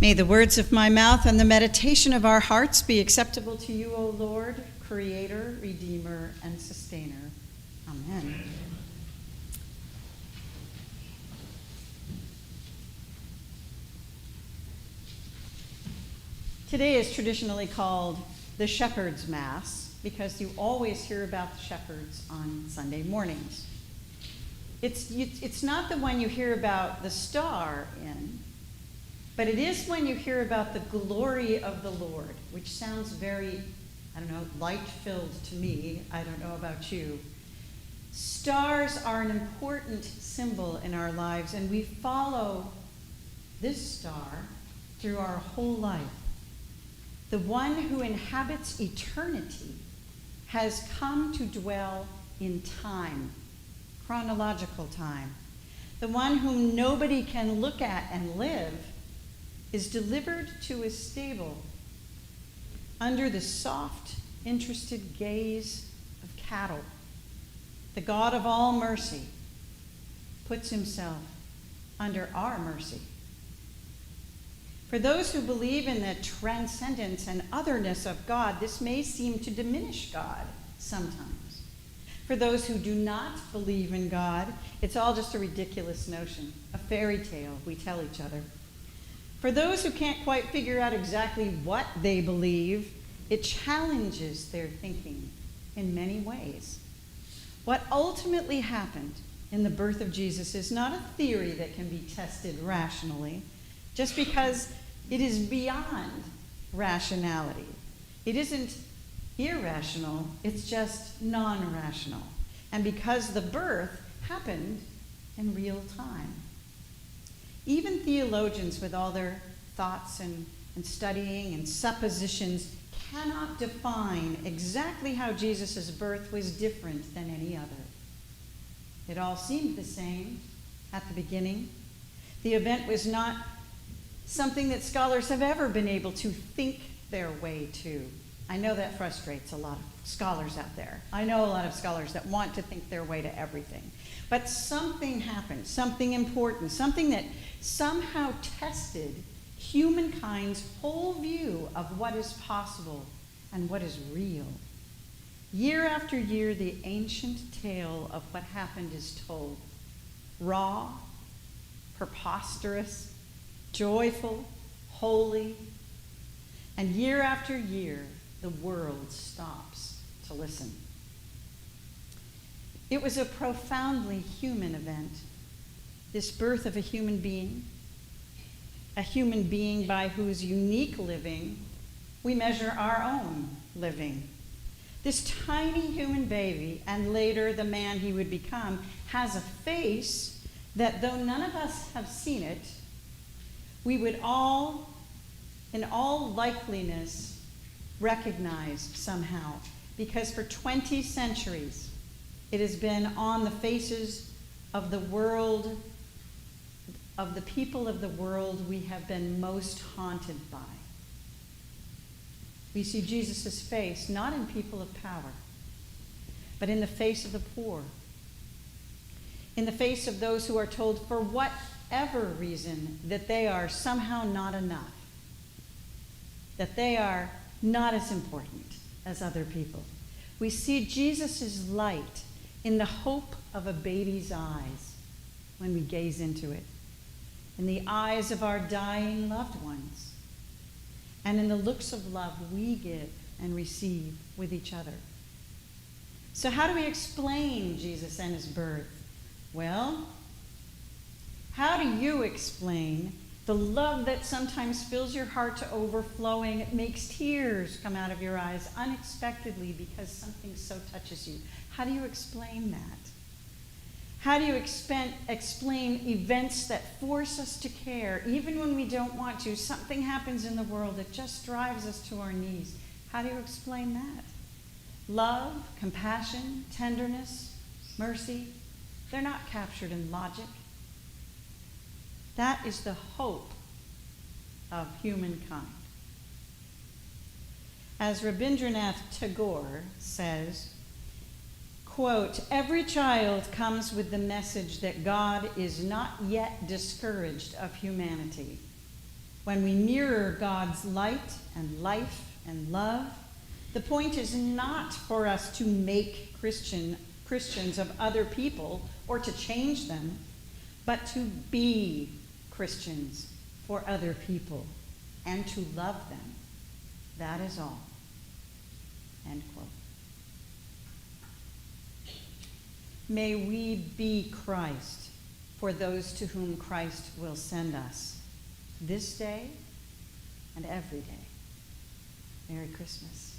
May the words of my mouth and the meditation of our hearts be acceptable to you, O Lord, Creator, Redeemer, and Sustainer. Amen. Today is traditionally called the Shepherd's Mass because you always hear about the shepherds on Sunday mornings. It's not the one you hear about the star in, but it is when you hear about the glory of the Lord, which sounds very, light-filled to me. I don't know about you. Stars are an important symbol in our lives, and we follow this star through our whole life. The one who inhabits eternity has come to dwell in time, chronological time. The one whom nobody can look at and live is delivered to his stable under the soft, interested gaze of cattle. The God of all mercy puts himself under our mercy. For those who believe in the transcendence and otherness of God, this may seem to diminish God sometimes. For those who do not believe in God, it's all just a ridiculous notion, a fairy tale we tell each other. For those who can't quite figure out exactly what they believe, it challenges their thinking in many ways. What ultimately happened in the birth of Jesus is not a theory that can be tested rationally, just because it is beyond rationality. It isn't irrational, it's just non-rational. And because the birth happened in real time. Even theologians with all their thoughts and studying and suppositions cannot define exactly how Jesus' birth was different than any other. It all seemed the same at the beginning. The event was not something that scholars have ever been able to think their way to. I know that frustrates a lot of scholars out there. I know a lot of scholars that want to think their way to everything. But something happened, something important, something that somehow tested humankind's whole view of what is possible and what is real. Year after year, the ancient tale of what happened is told. Raw, preposterous, joyful, holy, and year after year, the world stops to listen. It was a profoundly human event, this birth of a human being by whose unique living we measure our own living. This tiny human baby, and later the man he would become, has a face that, though none of us have seen it, we would all, in all likeliness, recognize somehow, because for 20 centuries it has been on the faces of the world, of the people of the world we have been most haunted by. We see Jesus' face not in people of power, but in the face of the poor, in the face of those who are told for whatever reason that they are somehow not enough, that they are not as important as other people. We see Jesus' light in the hope of a baby's eyes when we gaze into it, in the eyes of our dying loved ones, and in the looks of love we give and receive with each other. So how do we explain Jesus and his birth? Well, how do you explain the love that sometimes fills your heart to overflowing? It makes tears come out of your eyes unexpectedly because something so touches you. How do you explain that? How do you explain events that force us to care, even when we don't want to? Something happens in the world that just drives us to our knees. How do you explain that? Love, compassion, tenderness, mercy, they're not captured in logic. That is the hope of humankind. As Rabindranath Tagore says, quote, "Every child comes with the message that God is not yet discouraged of humanity. when we mirror God's light and life and love, the point is not for us to make Christians of other people or to change them, but to be Christians for other people and to love them. That is all. End quote. May we be Christ for those to whom Christ will send us this day and every day. Merry Christmas.